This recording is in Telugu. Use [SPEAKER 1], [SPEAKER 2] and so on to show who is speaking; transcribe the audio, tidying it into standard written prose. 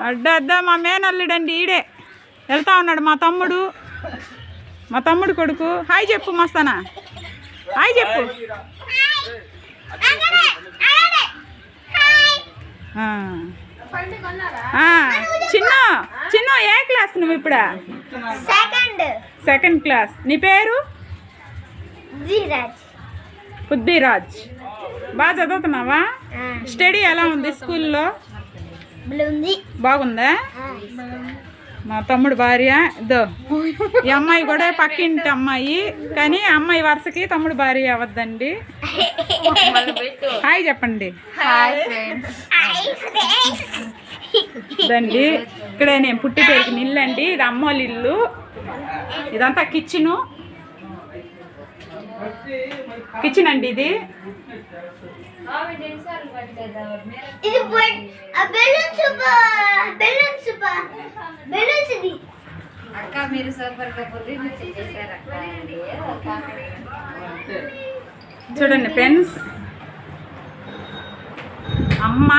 [SPEAKER 1] అడ్డా మా మేనల్లుడండి ఈడే వెళ్తా ఉన్నాడు మా తమ్ముడు కొడుకు. హాయ్ చెప్పు మస్తానా, హాయ్ చెప్పు. చిన్న ఏ క్లాస్ నువ్వు ఇప్పుడు? Second class. నీ పేరు? బుద్ధిరాజ్. బాగా చదువుతున్నావా? స్టడీ ఎలా ఉంది స్కూల్లో? బాగుందా? మా తమ్ముడు భార్య ఇదో ఈ అమ్మాయి కూడా పక్కింటి అమ్మాయి, కానీ అమ్మాయి వరుసకి తమ్ముడు భార్య అవద్దండి. హాయ్ చెప్పండి. ఇదండి ఇక్కడే నేను పుట్టి పెరిగిన ఇల్లు అండి. ఇది అమ్మోళ్ళ ఇల్లు. ఇదంతా కిచెన్ అండి. ఇది చూడండి ఫ్రెండ్స్, అమ్మ